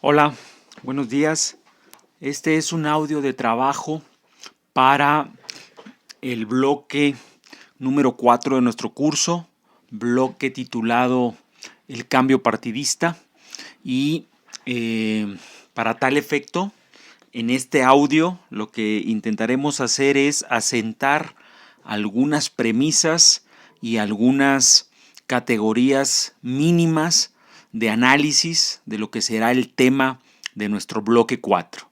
Hola, buenos días. Este es un audio de trabajo para el bloque número 4 de nuestro curso, bloque titulado El cambio partidista. Y para tal efecto, en este audio lo que intentaremos hacer es asentar algunas premisas y algunas categorías mínimas de análisis de lo que será el tema de nuestro bloque 4.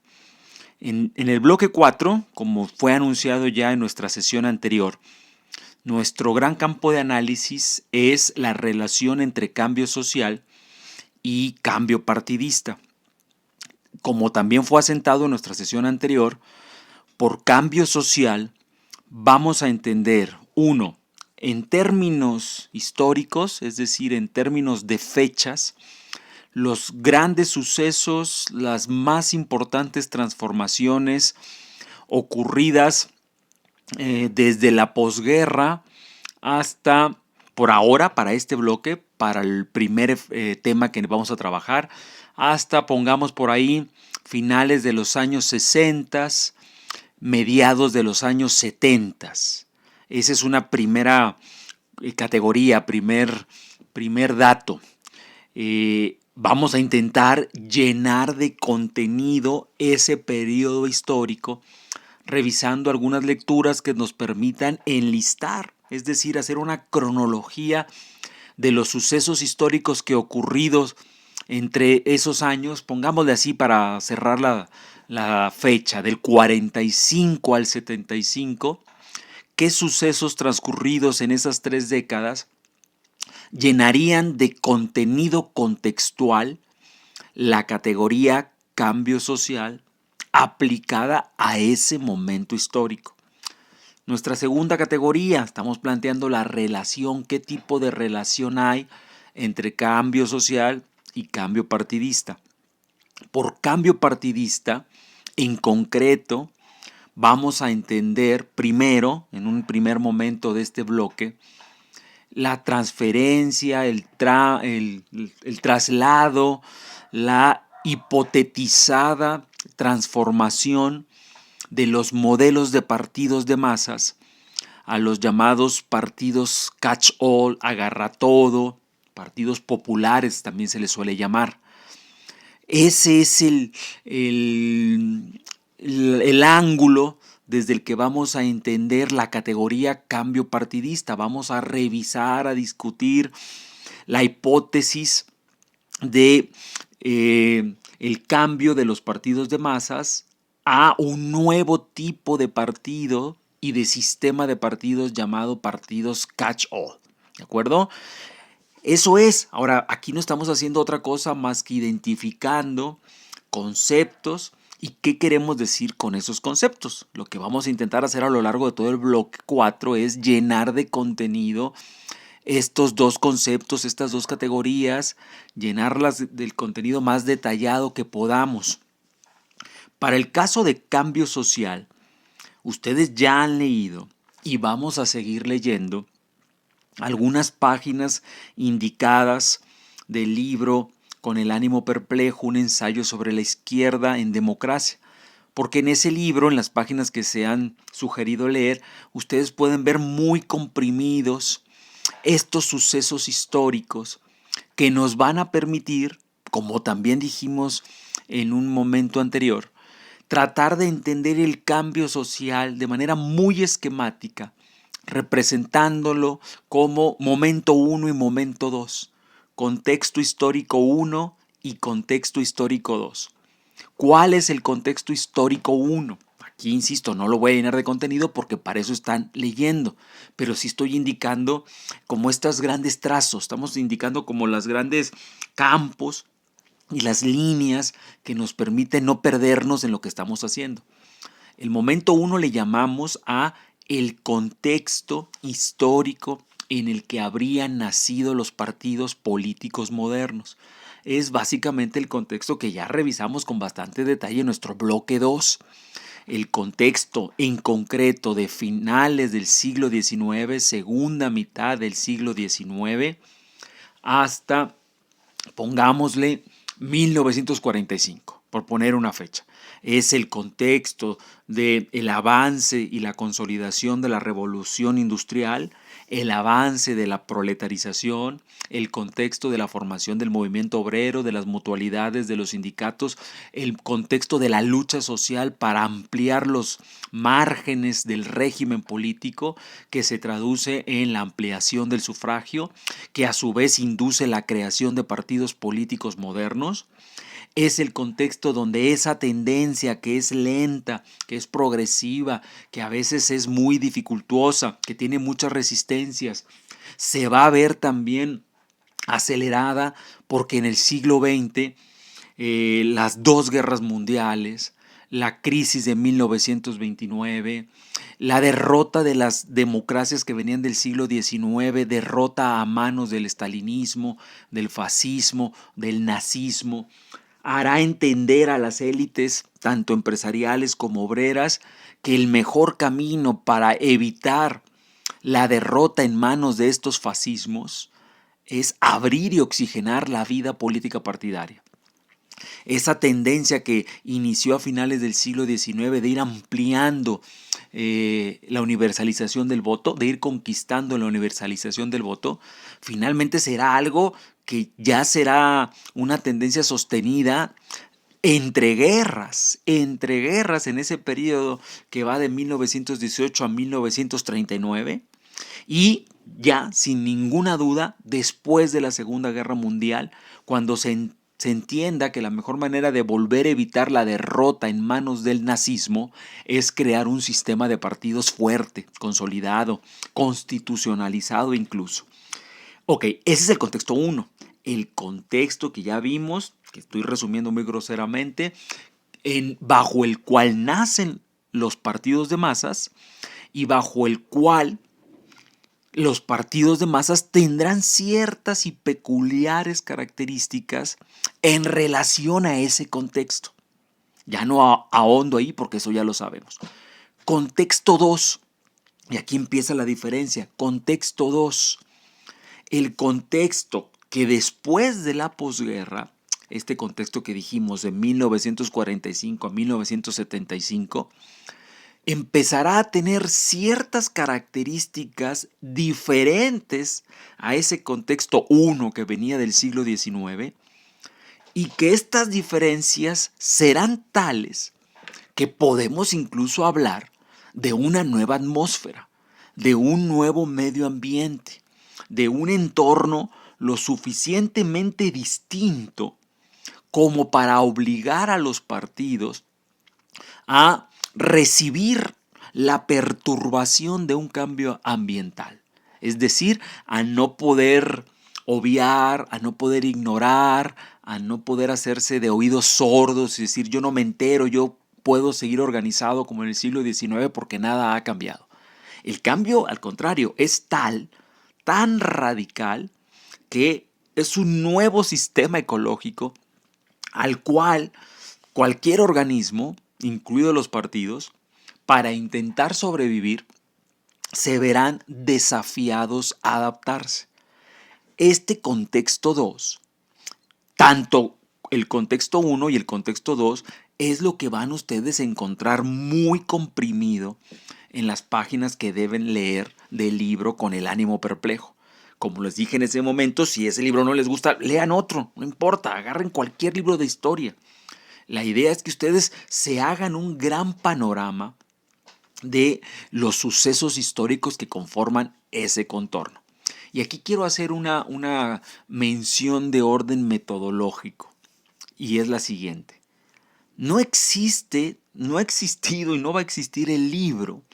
En el bloque 4, como fue anunciado ya en nuestra sesión anterior, nuestro gran campo de análisis es la relación entre cambio social y cambio partidista. Como también fue asentado en nuestra sesión anterior, por cambio social vamos a entender, uno, en términos históricos, es decir, en términos de fechas, los grandes sucesos, las más importantes transformaciones ocurridas desde la posguerra hasta, por ahora, para este bloque, para el primer tema que vamos a trabajar, hasta, pongamos por ahí, finales de los años 60, mediados de los años 70. Esa es una primera categoría, primer dato. Vamos a intentar llenar de contenido ese periodo histórico, revisando algunas lecturas que nos permitan enlistar, es decir, hacer una cronología de los sucesos históricos que ocurridos entre esos años, pongámosle así para cerrar la fecha, del 45 al 75, qué sucesos transcurridos en esas 3 décadas llenarían de contenido contextual la categoría cambio social aplicada a ese momento histórico. Nuestra segunda categoría, estamos planteando la relación, qué tipo de relación hay entre cambio social y cambio partidista. Por cambio partidista, en concreto, vamos a entender primero, en un primer momento de este bloque, la transferencia, el traslado, la hipotetizada transformación de los modelos de partidos de masas a los llamados partidos catch-all, agarra-todo, partidos populares también se les suele llamar. Ese es el ángulo desde el que vamos a entender la categoría cambio partidista. Vamos a revisar, a discutir la hipótesis de el cambio de los partidos de masas a un nuevo tipo de partido y de sistema de partidos llamado partidos catch-all. ¿De acuerdo? Eso es. Ahora, aquí no estamos haciendo otra cosa más que identificando conceptos y qué queremos decir con esos conceptos. Lo que vamos a intentar hacer a lo largo de todo el bloque 4 es llenar de contenido estos dos conceptos, estas dos categorías, llenarlas del contenido más detallado que podamos. Para el caso de cambio social, ustedes ya han leído y vamos a seguir leyendo algunas páginas indicadas del libro Con el ánimo perplejo, un ensayo sobre la izquierda en democracia. Porque en ese libro, en las páginas que se han sugerido leer, ustedes pueden ver muy comprimidos estos sucesos históricos que nos van a permitir, como también dijimos en un momento anterior, tratar de entender el cambio social de manera muy esquemática, representándolo como momento 1 y momento 2, contexto histórico 1 y contexto histórico 2. ¿Cuál es el contexto histórico 1? Aquí, insisto, no lo voy a llenar de contenido porque para eso están leyendo, pero sí estoy indicando como estos grandes trazos, estamos indicando como los grandes campos y las líneas que nos permiten no perdernos en lo que estamos haciendo. El momento 1 le llamamos a el contexto histórico en el que habrían nacido los partidos políticos modernos. Es básicamente el contexto que ya revisamos con bastante detalle en nuestro bloque 2. El contexto en concreto de finales del siglo XIX, segunda mitad del siglo XIX, hasta, pongámosle, 1945, por poner una fecha. Es el contexto del avance y la consolidación de la revolución industrial, el avance de la proletarización, el contexto de la formación del movimiento obrero, de las mutualidades, de los sindicatos, el contexto de la lucha social para ampliar los márgenes del régimen político, que se traduce en la ampliación del sufragio, que a su vez induce la creación de partidos políticos modernos. Es el contexto donde esa tendencia que es lenta, que es progresiva, que a veces es muy dificultuosa, que tiene muchas resistencias, se va a ver también acelerada porque en el siglo XX las dos guerras mundiales, la crisis de 1929, la derrota de las democracias que venían del siglo XIX, derrota a manos del estalinismo, del fascismo, del nazismo, hará entender a las élites, tanto empresariales como obreras, que el mejor camino para evitar la derrota en manos de estos fascismos es abrir y oxigenar la vida política partidaria. Esa tendencia que inició a finales del siglo XIX de ir ampliando la universalización del voto, de ir conquistando la universalización del voto, finalmente será algo que ya será una tendencia sostenida entre guerras en ese periodo que va de 1918 a 1939 y ya sin ninguna duda después de la Segunda Guerra Mundial, cuando se entienda que la mejor manera de volver a evitar la derrota en manos del nazismo es crear un sistema de partidos fuerte, consolidado, constitucionalizado incluso. Ok, ese es el contexto 1. El contexto que ya vimos, que estoy resumiendo muy groseramente, bajo el cual nacen los partidos de masas y bajo el cual los partidos de masas tendrán ciertas y peculiares características en relación a ese contexto. Ya no ahondo ahí porque eso ya lo sabemos. Contexto 2, y aquí empieza la diferencia. Contexto 2, el contexto que después de la posguerra, este contexto que dijimos de 1945 a 1975, empezará a tener ciertas características diferentes a ese contexto 1 que venía del siglo XIX y que estas diferencias serán tales que podemos incluso hablar de una nueva atmósfera, de un nuevo medio ambiente, de un entorno lo suficientemente distinto como para obligar a los partidos a recibir la perturbación de un cambio ambiental. Es decir, a no poder obviar, a no poder ignorar, a no poder hacerse de oídos sordos y decir yo no me entero, yo puedo seguir organizado como en el siglo XIX porque nada ha cambiado. El cambio, al contrario, es tan radical, que es un nuevo sistema ecológico al cual cualquier organismo, incluidos los partidos, para intentar sobrevivir, se verán desafiados a adaptarse. Este contexto 2, tanto el contexto 1 y el contexto 2, es lo que van ustedes a encontrar muy comprimido en las páginas que deben leer del libro Con el ánimo perplejo. Como les dije en ese momento, si ese libro no les gusta, lean otro, no importa, agarren cualquier libro de historia. La idea es que ustedes se hagan un gran panorama de los sucesos históricos que conforman ese contorno. Y aquí quiero hacer una mención de orden metodológico, y es la siguiente. No existe, no ha existido y no va a existir el libro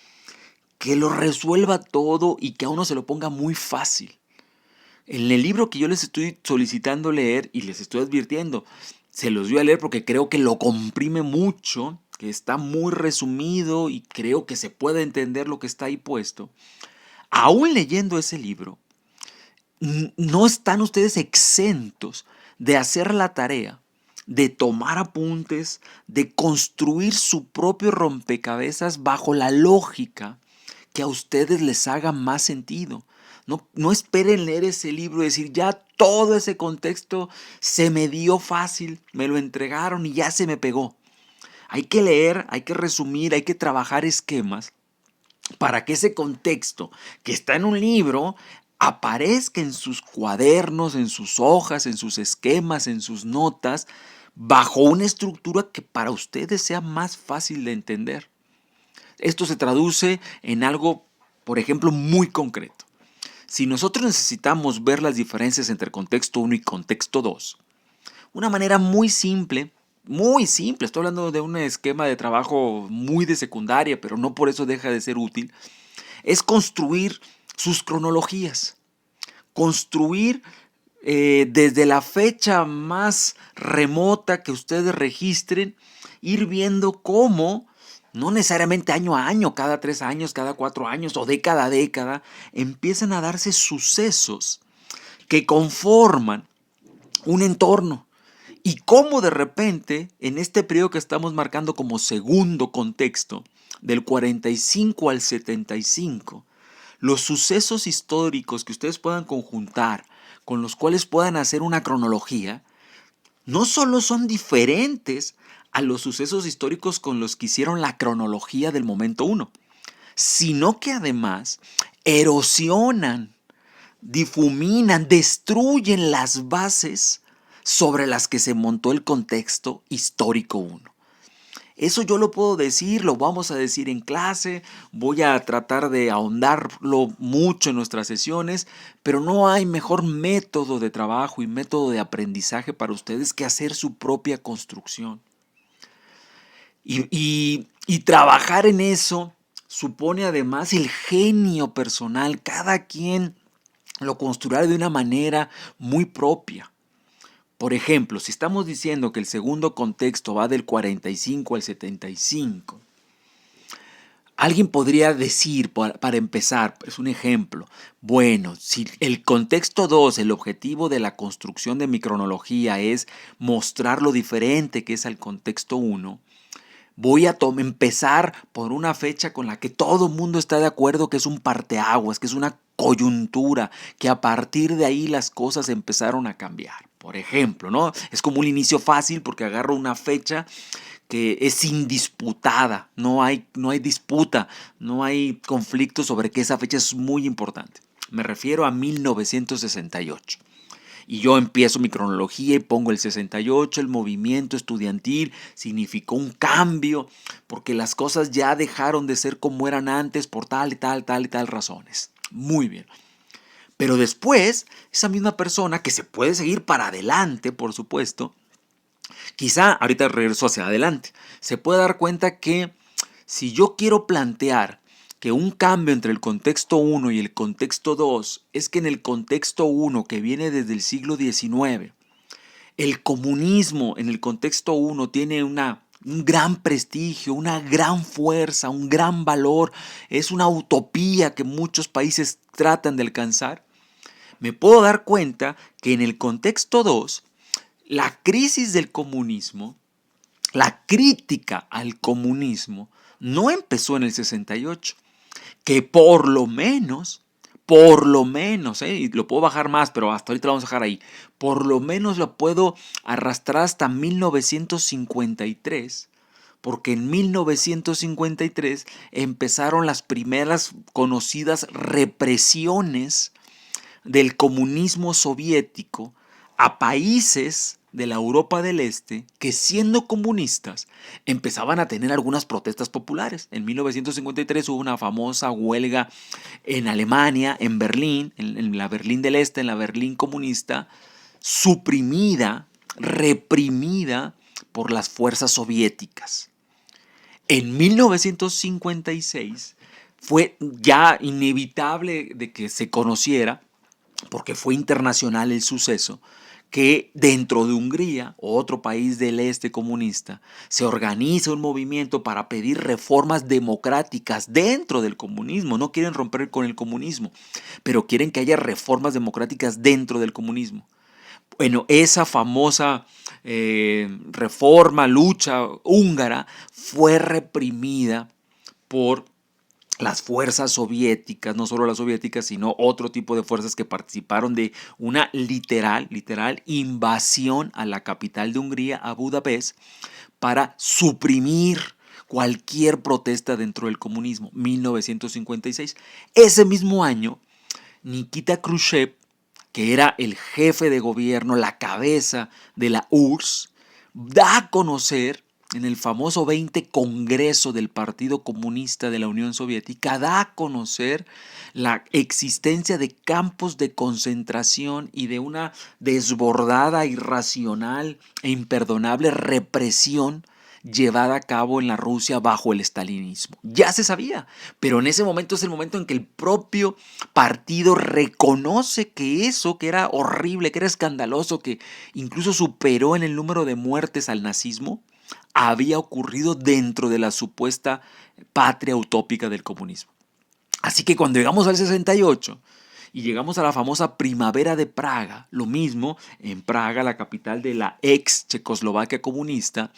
que lo resuelva todo y que a uno se lo ponga muy fácil. En el libro que yo les estoy solicitando leer y les estoy advirtiendo, se los voy a leer porque creo que lo comprime mucho, que está muy resumido y creo que se puede entender lo que está ahí puesto. Aún leyendo ese libro, no están ustedes exentos de hacer la tarea, de tomar apuntes, de construir su propio rompecabezas bajo la lógica que a ustedes les haga más sentido, No esperen leer ese libro y decir, ya todo ese contexto se me dio fácil, me lo entregaron y ya se me pegó. Hay que leer, hay que resumir, hay que trabajar esquemas para que ese contexto que está en un libro aparezca en sus cuadernos, en sus hojas, en sus esquemas, en sus notas, bajo una estructura que para ustedes sea más fácil de entender. Esto se traduce en algo, por ejemplo, muy concreto. Si nosotros necesitamos ver las diferencias entre contexto 1 y contexto 2, una manera muy simple, estoy hablando de un esquema de trabajo muy de secundaria, pero no por eso deja de ser útil, es construir sus cronologías. Construir desde la fecha más remota que ustedes registren, ir viendo cómo, no necesariamente año a año, cada 3 años, cada 4 años o década a década, empiezan a darse sucesos que conforman un entorno. Y cómo de repente, en este periodo que estamos marcando como segundo contexto, del 45 al 75, los sucesos históricos que ustedes puedan conjuntar, con los cuales puedan hacer una cronología, no solo son diferentes a los sucesos históricos con los que hicieron la cronología del momento uno, sino que además erosionan, difuminan, destruyen las bases sobre las que se montó el contexto histórico uno. Eso yo lo puedo decir, lo vamos a decir en clase, voy a tratar de ahondarlo mucho en nuestras sesiones, pero no hay mejor método de trabajo y método de aprendizaje para ustedes que hacer su propia construcción. Y trabajar en eso supone además el genio personal, cada quien lo construirá de una manera muy propia. Por ejemplo, si estamos diciendo que el segundo contexto va del 45 al 75, alguien podría decir, para empezar, es un ejemplo, bueno, si el contexto 2, el objetivo de la construcción de mi cronología es mostrar lo diferente que es al contexto 1, voy a empezar por una fecha con la que todo el mundo está de acuerdo que es un parteaguas, que es una coyuntura, que a partir de ahí las cosas empezaron a cambiar. Por ejemplo, ¿no? Es como un inicio fácil porque agarro una fecha que es indisputada, no hay disputa, no hay conflicto sobre que esa fecha es muy importante. Me refiero a 1968. Y yo empiezo mi cronología y pongo el 68, el movimiento estudiantil significó un cambio, porque las cosas ya dejaron de ser como eran antes por tal y tal razones. Muy bien. Pero después, esa misma persona, que se puede seguir para adelante, por supuesto, quizá ahorita regreso hacia adelante, se puede dar cuenta que si yo quiero plantear que un cambio entre el contexto 1 y el contexto 2 es que en el contexto 1, que viene desde el siglo XIX, el comunismo en el contexto 1 tiene un gran prestigio, una gran fuerza, un gran valor, es una utopía que muchos países tratan de alcanzar, me puedo dar cuenta que en el contexto 2, la crisis del comunismo, la crítica al comunismo, no empezó en el 68, que por lo menos, y lo puedo bajar más, pero hasta ahorita lo vamos a dejar ahí, por lo menos lo puedo arrastrar hasta 1953, porque en 1953 empezaron las primeras conocidas represiones del comunismo soviético a países de la Europa del Este que, siendo comunistas, empezaban a tener algunas protestas populares. En 1953 hubo una famosa huelga en Alemania, en Berlín, en la Berlín del Este, en la Berlín comunista, suprimida, reprimida por las fuerzas soviéticas. En 1956 fue ya inevitable de que se conociera, porque fue internacional el suceso, que dentro de Hungría, otro país del este comunista, se organiza un movimiento para pedir reformas democráticas dentro del comunismo. No quieren romper con el comunismo, pero quieren que haya reformas democráticas dentro del comunismo. Bueno, esa famosa reforma, lucha húngara fue reprimida por las fuerzas soviéticas, no solo las soviéticas, sino otro tipo de fuerzas que participaron de una literal invasión a la capital de Hungría, a Budapest, para suprimir cualquier protesta dentro del comunismo, 1956. Ese mismo año, Nikita Khrushchev, que era el jefe de gobierno, la cabeza de la URSS, da a conocer en el famoso 20 Congreso del Partido Comunista de la Unión Soviética, da a conocer la existencia de campos de concentración y de una desbordada, irracional e imperdonable represión llevada a cabo en la Rusia bajo el estalinismo. Ya se sabía, pero en ese momento es el momento en que el propio partido reconoce que eso, que era horrible, que era escandaloso, que incluso superó en el número de muertes al nazismo, había ocurrido dentro de la supuesta patria utópica del comunismo. Así que cuando llegamos al 68 y llegamos a la famosa Primavera de Praga, lo mismo en Praga, la capital de la ex Checoslovaquia comunista,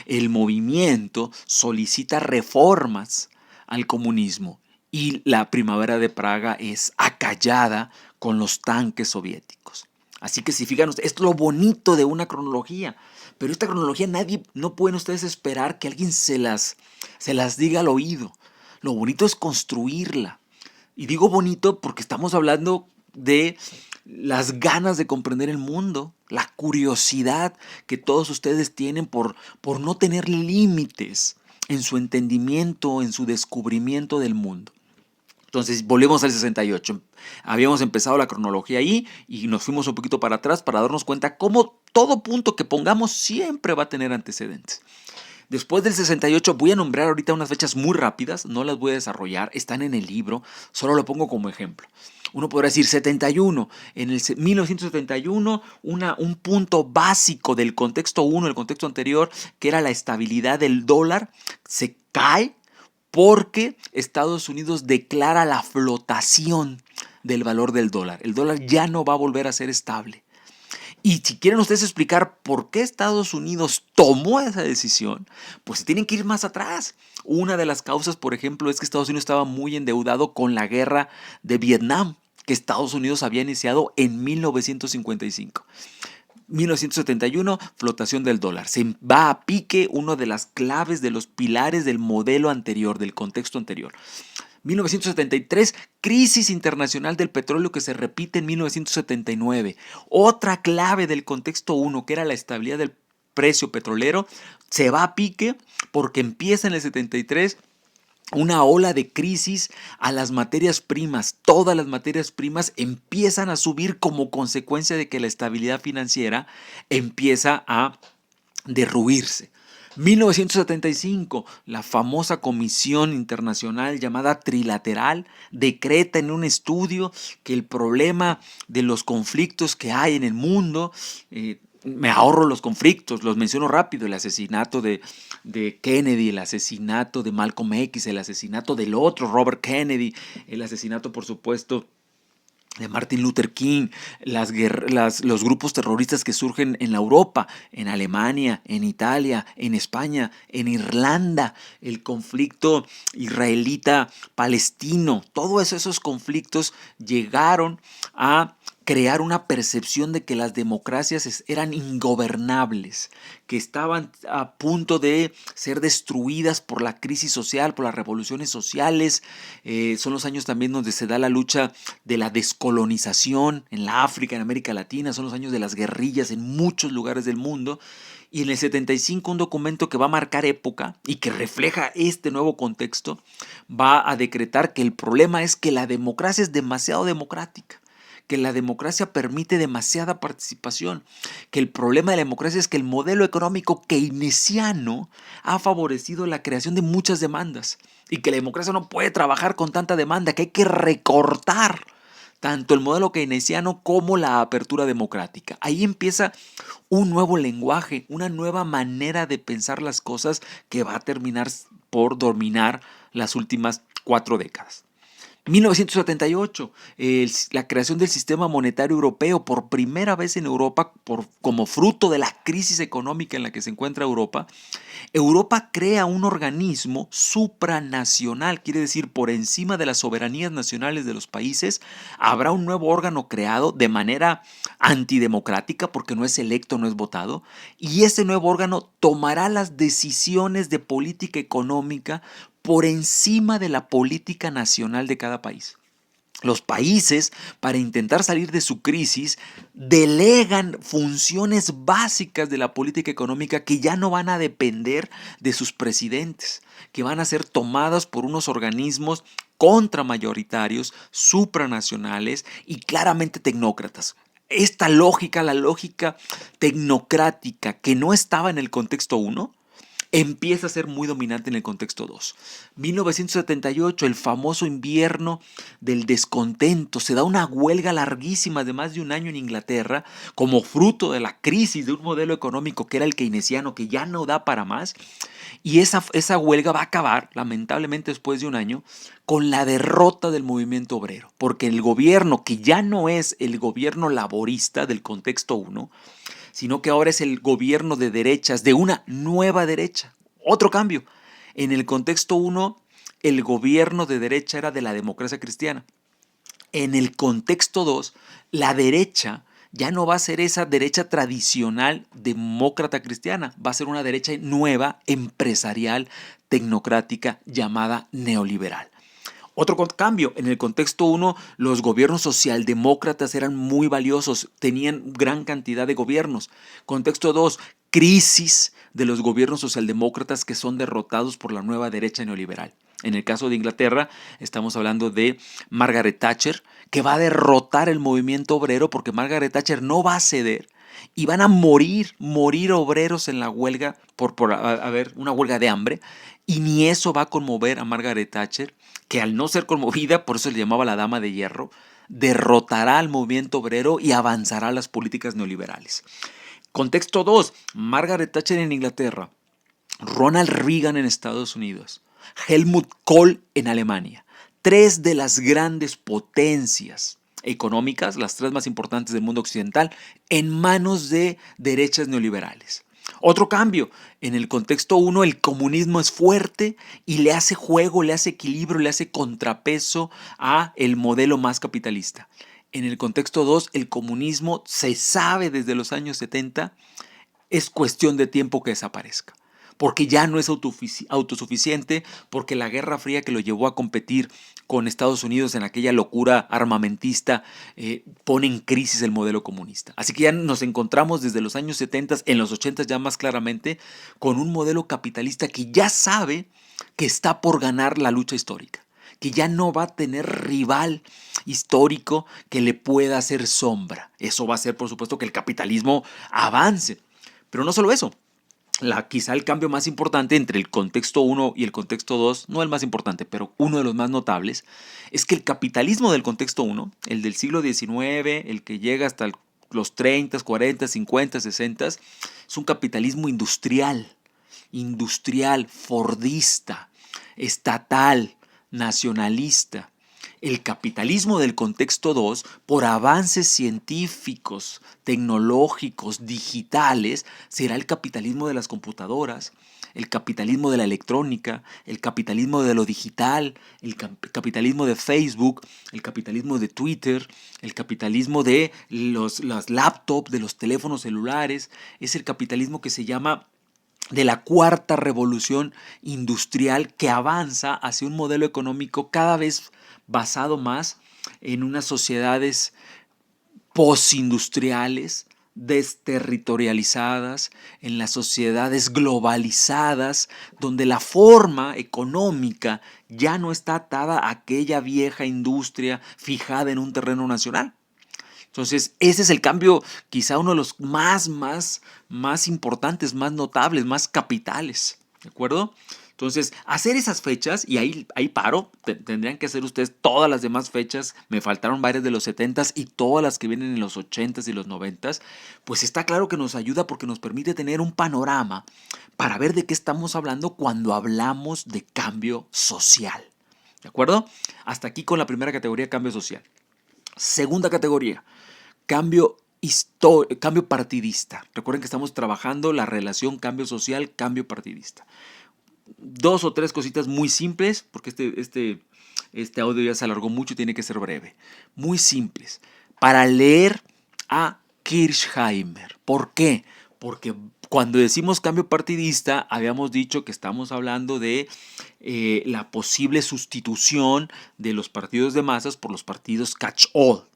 el movimiento solicita reformas al comunismo y la Primavera de Praga es acallada con los tanques soviéticos. Así que si fijan, es lo bonito de una cronología. Pero esta cronología no pueden ustedes esperar que alguien se las diga al oído. Lo bonito es construirla. Y digo bonito porque estamos hablando de las ganas de comprender el mundo, la curiosidad que todos ustedes tienen por no tener límites en su entendimiento, en su descubrimiento del mundo. Entonces volvemos al 68. Habíamos empezado la cronología ahí y nos fuimos un poquito para atrás para darnos cuenta cómo todo punto que pongamos siempre va a tener antecedentes. Después del 68 voy a nombrar ahorita unas fechas muy rápidas, no las voy a desarrollar, están en el libro, solo lo pongo como ejemplo. Uno podrá decir 71, en el 1971 un punto básico del contexto 1, el contexto anterior, que era la estabilidad del dólar, se cae porque Estados Unidos declara la flotación del valor del dólar. El dólar ya no va a volver a ser estable. Y si quieren ustedes explicar por qué Estados Unidos tomó esa decisión, pues se tienen que ir más atrás. Una de las causas, por ejemplo, es que Estados Unidos estaba muy endeudado con la guerra de Vietnam, que Estados Unidos había iniciado en 1955. 1971, flotación del dólar. Se va a pique, una de las claves de los pilares del modelo anterior, del contexto anterior. 1973, crisis internacional del petróleo que se repite en 1979. Otra clave del contexto 1, que era la estabilidad del precio petrolero, se va a pique porque empieza en el 73 una ola de crisis a las materias primas. Todas las materias primas empiezan a subir como consecuencia de que la estabilidad financiera empieza a derruirse. 1975, la famosa comisión internacional llamada trilateral decreta en un estudio que el problema de los conflictos que hay en el mundo, me ahorro los conflictos, los menciono rápido: el asesinato de Kennedy, el asesinato de Malcolm X, el asesinato del otro Robert Kennedy, el asesinato, por supuesto, de Martin Luther King, los grupos terroristas que surgen en la Europa, en Alemania, en Italia, en España, en Irlanda, el conflicto israelita-palestino, todos esos conflictos llegaron a crear una percepción de que las democracias eran ingobernables, que estaban a punto de ser destruidas por la crisis social, por las revoluciones sociales. Son los años también donde se da la lucha de la descolonización en la África, en América Latina. Son los años de las guerrillas en muchos lugares del mundo. Y en el 75, un documento que va a marcar época y que refleja este nuevo contexto, va a decretar que el problema es que la democracia es demasiado democrática, que la democracia permite demasiada participación, que el problema de la democracia es que el modelo económico keynesiano ha favorecido la creación de muchas demandas y que la democracia no puede trabajar con tanta demanda, que hay que recortar tanto el modelo keynesiano como la apertura democrática. Ahí empieza un nuevo lenguaje, una nueva manera de pensar las cosas que va a terminar por dominar las últimas 4 décadas. 1978, la creación del sistema monetario europeo por primera vez en Europa, como fruto de la crisis económica en la que se encuentra Europa. Europa crea un organismo supranacional, quiere decir por encima de las soberanías nacionales de los países. Habrá un nuevo órgano creado de manera antidemocrática porque no es electo, no es votado, y ese nuevo órgano tomará las decisiones de política económica por encima de la política nacional de cada país. Los países, para intentar salir de su crisis, delegan funciones básicas de la política económica que ya no van a depender de sus presidentes, que van a ser tomadas por unos organismos contramayoritarios, supranacionales y claramente tecnócratas. Esta lógica, la lógica tecnocrática que no estaba en el contexto 1, empieza a ser muy dominante en el contexto 2. 1978, el famoso invierno del descontento, se da una huelga larguísima de más de un año en Inglaterra como fruto de la crisis de un modelo económico que era el keynesiano, que ya no da para más, y esa huelga va a acabar, lamentablemente después de un año, con la derrota del movimiento obrero, porque el gobierno, que ya no es el gobierno laborista del contexto 1, sino que ahora es el gobierno de derechas, de una nueva derecha. Otro cambio. En el contexto 1, el gobierno de derecha era de la democracia cristiana. En el contexto 2, la derecha ya no va a ser esa derecha tradicional demócrata cristiana, va a ser una derecha nueva, empresarial, tecnocrática, llamada neoliberal. Otro cambio, en el contexto 1, los gobiernos socialdemócratas eran muy valiosos, tenían gran cantidad de gobiernos. Contexto 2, crisis de los gobiernos socialdemócratas que son derrotados por la nueva derecha neoliberal. En el caso de Inglaterra, estamos hablando de Margaret Thatcher, que va a derrotar el movimiento obrero porque Margaret Thatcher no va a ceder y van a morir obreros en la huelga por haber una huelga de hambre, y ni eso va a conmover a Margaret Thatcher, que al no ser conmovida, por eso le llamaba la dama de hierro, derrotará al movimiento obrero y avanzará a las políticas neoliberales. Contexto 2, Margaret Thatcher en Inglaterra, Ronald Reagan en Estados Unidos, Helmut Kohl en Alemania. Tres de las grandes potencias económicas, las tres más importantes del mundo occidental, en manos de derechas neoliberales. Otro cambio, en el contexto 1 el comunismo es fuerte y le hace juego, le hace equilibrio, le hace contrapeso a el modelo más capitalista. En el contexto 2 el comunismo se sabe desde los años 70, es cuestión de tiempo que desaparezca, porque ya no es autosuficiente, porque la Guerra Fría que lo llevó a competir con Estados Unidos en aquella locura armamentista pone en crisis el modelo comunista. Así que ya nos encontramos desde los años 70, en los 80 ya más claramente, con un modelo capitalista que ya sabe que está por ganar la lucha histórica, que ya no va a tener rival histórico que le pueda hacer sombra. Eso va a hacer, por supuesto, que el capitalismo avance. Pero no solo eso. Quizá el cambio más importante entre el contexto 1 y el contexto 2, no el más importante, pero uno de los más notables, es que el capitalismo del contexto 1, el del siglo XIX, el que llega hasta los 30, 40, 50, 60, es un capitalismo industrial, fordista, estatal, nacionalista. El capitalismo del contexto 2, por avances científicos, tecnológicos, digitales, será el capitalismo de las computadoras, el capitalismo de la electrónica, el capitalismo de lo digital, el capitalismo de Facebook, el capitalismo de Twitter, el capitalismo de las laptops, de los teléfonos celulares. Es el capitalismo que se llama de la cuarta revolución industrial, que avanza hacia un modelo económico cada vez basado más en unas sociedades postindustriales, desterritorializadas, en las sociedades globalizadas, donde la forma económica ya no está atada a aquella vieja industria fijada en un terreno nacional. Entonces, ese es el cambio, quizá uno de los más importantes, más notables, más capitales, ¿de acuerdo? Entonces, hacer esas fechas, y ahí paro, tendrían que hacer ustedes todas las demás fechas, me faltaron varias de los 70s y todas las que vienen en los 80s y los 90s, pues está claro que nos ayuda porque nos permite tener un panorama para ver de qué estamos hablando cuando hablamos de cambio social. ¿De acuerdo? Hasta aquí con la primera categoría, cambio social. Segunda categoría, cambio partidista. Recuerden que estamos trabajando la relación cambio social, cambio partidista. Dos o tres cositas muy simples, porque este audio ya se alargó mucho y tiene que ser breve. Muy simples. Para leer a Kirchheimer. ¿Por qué? Porque cuando decimos cambio partidista, habíamos dicho que estamos hablando de la posible sustitución de los partidos de masas por los partidos catch-all.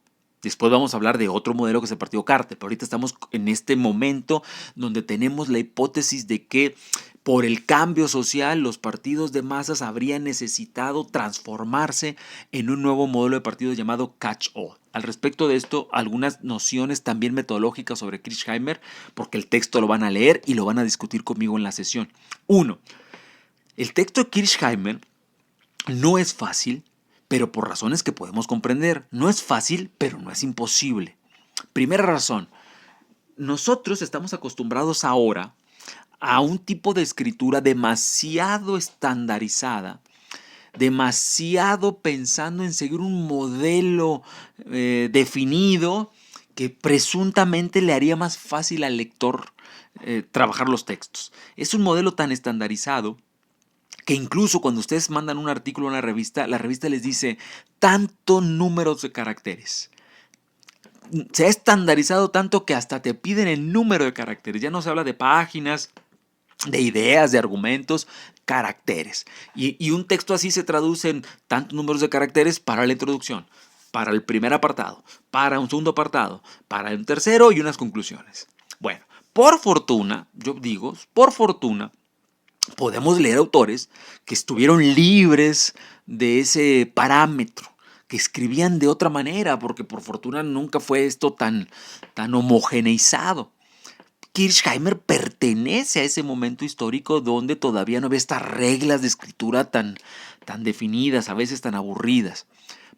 Después vamos a hablar de otro modelo que es el partido Carter, pero ahorita estamos en este momento donde tenemos la hipótesis de que por el cambio social los partidos de masas habrían necesitado transformarse en un nuevo modelo de partido llamado catch-all. Al respecto de esto, algunas nociones también metodológicas sobre Kirchheimer, porque el texto lo van a leer y lo van a discutir conmigo en la sesión. 1. El texto de Kirchheimer no es fácil, pero por razones que podemos comprender. No es fácil, pero no es imposible. Primera razón, nosotros estamos acostumbrados ahora a un tipo de escritura demasiado estandarizada, demasiado pensando en seguir un modelo definido que presuntamente le haría más fácil al lector trabajar los textos. Es un modelo tan estandarizado que incluso cuando ustedes mandan un artículo a una revista, la revista les dice tanto números de caracteres. Se ha estandarizado tanto que hasta te piden el número de caracteres. Ya no se habla de páginas, de ideas, de argumentos, caracteres. Y un texto así se traduce en tantos números de caracteres para la introducción, para el primer apartado, para un segundo apartado, para un tercero y unas conclusiones. Bueno, por fortuna, yo digo, por fortuna, podemos leer autores que estuvieron libres de ese parámetro, que escribían de otra manera, porque por fortuna nunca fue esto tan homogeneizado. Kirchheimer pertenece a ese momento histórico donde todavía no había estas reglas de escritura tan definidas, a veces tan aburridas.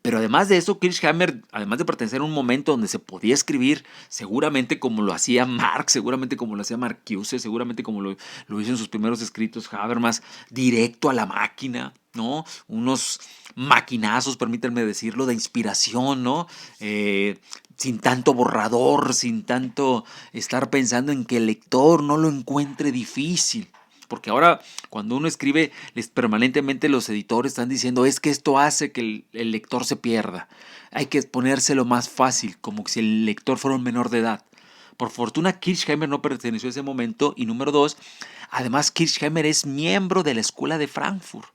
Pero además de eso, Kirchheimer, además de pertenecer a un momento donde se podía escribir seguramente como lo hacía Marx, seguramente como lo hacía Marcuse, seguramente como lo hizo en sus primeros escritos Habermas, directo a la máquina, ¿no? Unos maquinazos, permítanme decirlo, de inspiración, ¿no? Sin tanto borrador, sin tanto estar pensando en que el lector no lo encuentre difícil. Porque ahora cuando uno escribe, permanentemente los editores están diciendo es que esto hace que el lector se pierda. Hay que ponérselo más fácil, como si el lector fuera un menor de edad. Por fortuna Kirchheimer no perteneció a ese momento. Y número 2, además Kirchheimer es miembro de la escuela de Frankfurt.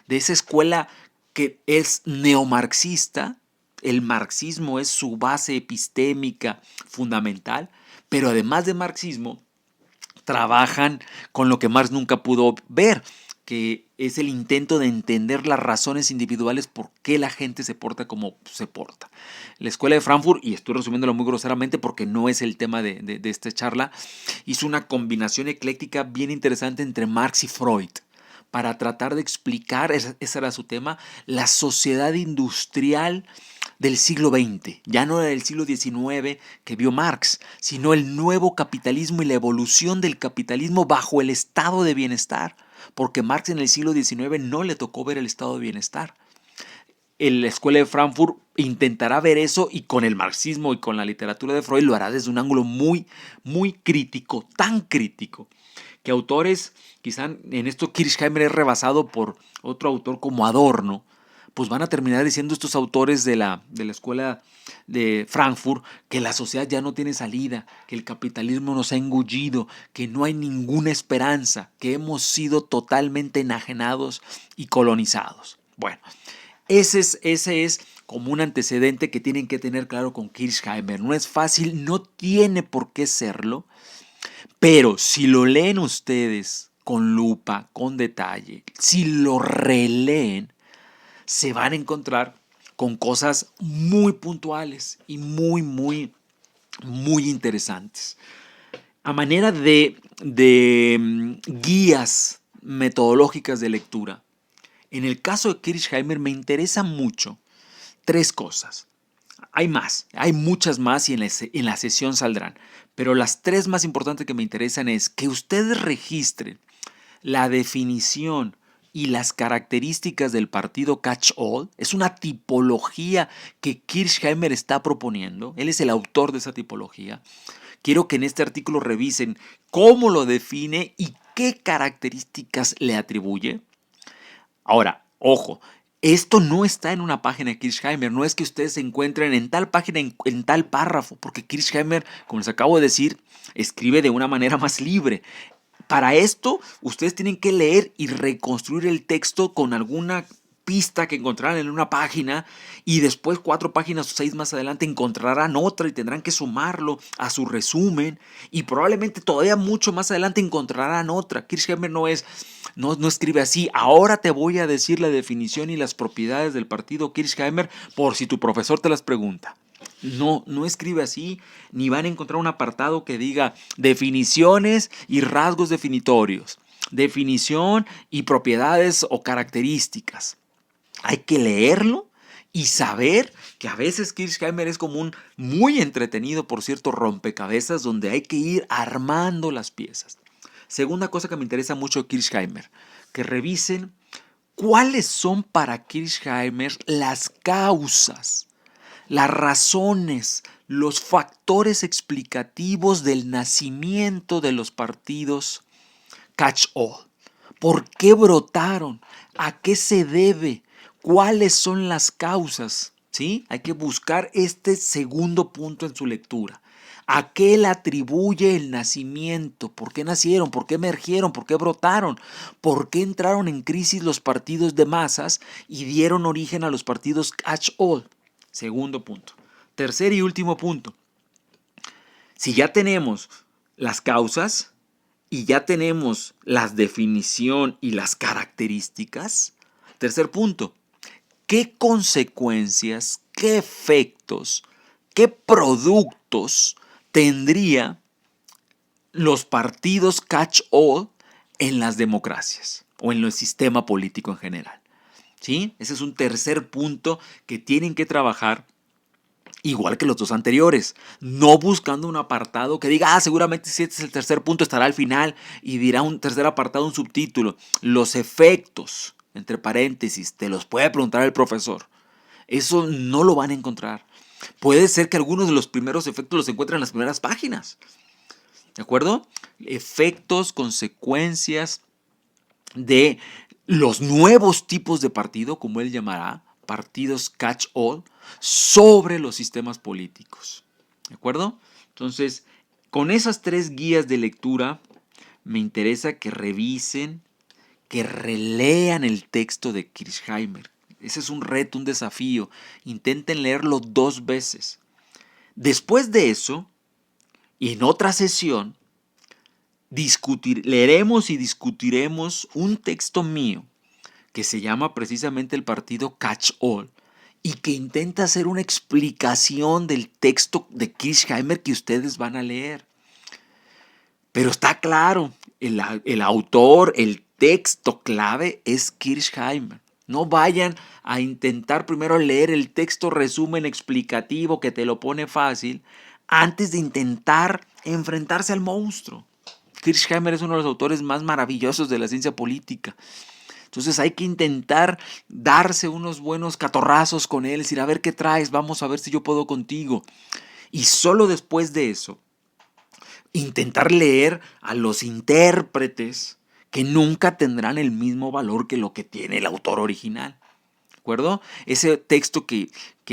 De esa escuela que es neomarxista. El marxismo es su base epistémica fundamental. Pero además de marxismo, trabajan con lo que Marx nunca pudo ver, que es el intento de entender las razones individuales por qué la gente se porta como se porta. La escuela de Frankfurt, y estoy resumiéndolo muy groseramente porque no es el tema de esta charla, hizo una combinación ecléctica bien interesante entre Marx y Freud para tratar de explicar, ese era su tema, la sociedad industrial del siglo XX. Ya no era del siglo XIX que vio Marx, sino el nuevo capitalismo y la evolución del capitalismo bajo el estado de bienestar. Porque Marx en el siglo XIX no le tocó ver el estado de bienestar. La escuela de Frankfurt intentará ver eso y con el marxismo y con la literatura de Freud lo hará desde un ángulo muy, muy crítico, tan crítico, que autores, quizá en esto Kirchheimer es rebasado por otro autor como Adorno, pues van a terminar diciendo estos autores de la escuela de Frankfurt que la sociedad ya no tiene salida, que el capitalismo nos ha engullido, que no hay ninguna esperanza, que hemos sido totalmente enajenados y colonizados. Bueno, ese es como un antecedente que tienen que tener claro con Kirchheimer. No es fácil, no tiene por qué serlo, pero si lo leen ustedes con lupa, con detalle, si lo releen, se van a encontrar con cosas muy puntuales y muy, muy, muy interesantes. A manera de guías metodológicas de lectura, en el caso de Kirchheimer me interesa mucho tres cosas. Hay más, hay muchas más y en la sesión saldrán. Pero las tres más importantes que me interesan es que ustedes registren la definición y las características del partido Catch-all. Es una tipología que Kirchheimer está proponiendo. Él es el autor de esa tipología. Quiero que en este artículo revisen cómo lo define y qué características le atribuye. Ahora, ojo, esto no está en una página de Kirchheimer, no es que ustedes se encuentren en tal página, en tal párrafo, porque Kirchheimer, como les acabo de decir, escribe de una manera más libre. Para esto, ustedes tienen que leer y reconstruir el texto con alguna pista que encontrarán en una página y después 4 páginas o 6 más adelante encontrarán otra y tendrán que sumarlo a su resumen y probablemente todavía mucho más adelante encontrarán otra. Kirchheimer no escribe así. Ahora te voy a decir la definición y las propiedades del partido Kirchheimer por si tu profesor te las pregunta. No escribe así, ni van a encontrar un apartado que diga definiciones y rasgos definitorios, definición y propiedades o características. Hay que leerlo y saber que a veces Kirchheimer es como un muy entretenido, por cierto, rompecabezas donde hay que ir armando las piezas. Segunda cosa que me interesa mucho de Kirchheimer, que revisen cuáles son para Kirchheimer las causas, las razones, los factores explicativos del nacimiento de los partidos Catch-all. ¿Por qué brotaron? ¿A qué se debe? ¿Cuáles son las causas? ¿Sí? Hay que buscar este segundo punto en su lectura. ¿A qué le atribuye el nacimiento? ¿Por qué nacieron? ¿Por qué emergieron? ¿Por qué brotaron? ¿Por qué entraron en crisis los partidos de masas y dieron origen a los partidos catch-all? Segundo punto. Tercer y último punto. Si ya tenemos las causas y ya tenemos la definición y las características, tercer punto, ¿qué consecuencias, qué efectos, qué productos tendría los partidos catch-all en las democracias o en el sistema político en general? ¿Sí? Ese es un tercer punto que tienen que trabajar igual que los dos anteriores, no buscando un apartado que diga, seguramente si este es el tercer punto estará al final y dirá un tercer apartado, un subtítulo. Los efectos, entre paréntesis, te los puede preguntar el profesor. Eso no lo van a encontrar. Puede ser que algunos de los primeros efectos los encuentren en las primeras páginas. ¿De acuerdo? Efectos, consecuencias de los nuevos tipos de partido, como él llamará, partidos catch-all, sobre los sistemas políticos. ¿De acuerdo? Entonces, con esas 3 guías de lectura, me interesa que revisen, que relean el texto de Kirchheimer. Ese es un reto, un desafío. Intenten leerlo 2 veces. Después de eso, y en otra sesión, leeremos y discutiremos un texto mío que se llama precisamente el partido Catch-all y que intenta hacer una explicación del texto de Kirchheimer que ustedes van a leer. Pero está claro, el autor, el texto clave es Kirchheimer. No vayan a intentar primero leer el texto resumen explicativo que te lo pone fácil antes de intentar enfrentarse al monstruo. Kirchheimer es uno de los autores más maravillosos de la ciencia política. Entonces hay que intentar darse unos buenos catorrazos con él, decir, a ver qué traes, vamos a ver si yo puedo contigo. Y solo después de eso, intentar leer a los intérpretes que nunca tendrán el mismo valor que lo que tiene el autor original. ¿De acuerdo? Ese texto que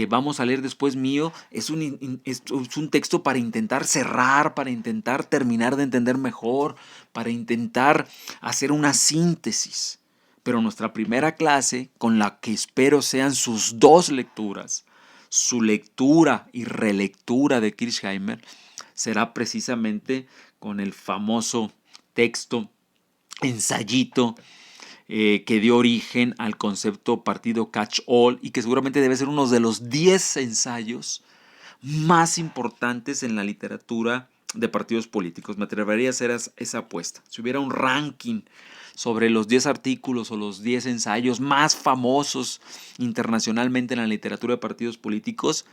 vamos a leer después mío es un texto para intentar cerrar, para intentar terminar de entender mejor, para intentar hacer una síntesis. Pero nuestra primera clase, con la que espero sean sus 2 lecturas, su lectura y relectura de Kirchheimer, será precisamente con el famoso texto, ensayito, que dio origen al concepto partido catch-all y que seguramente debe ser uno de los 10 ensayos más importantes en la literatura de partidos políticos. Me atrevería a hacer esa apuesta. Si hubiera un ranking sobre los 10 artículos o los 10 ensayos más famosos internacionalmente en la literatura de partidos políticos,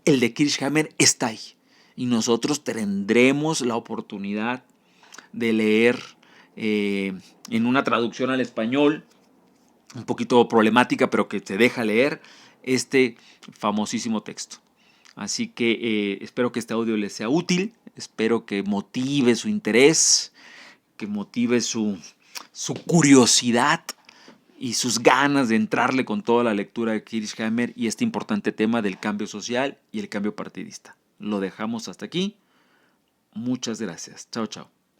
el de Kirchheimer está ahí. Y nosotros tendremos la oportunidad de leer en una traducción al español un poquito problemática, pero que te deja leer este famosísimo texto. Así que espero que este audio les sea útil, espero que motive su interés, que motive su curiosidad y sus ganas de entrarle con toda la lectura de Kirchheimer y este importante tema del cambio social y el cambio partidista. Lo dejamos hasta aquí. Muchas gracias. Chao, chao.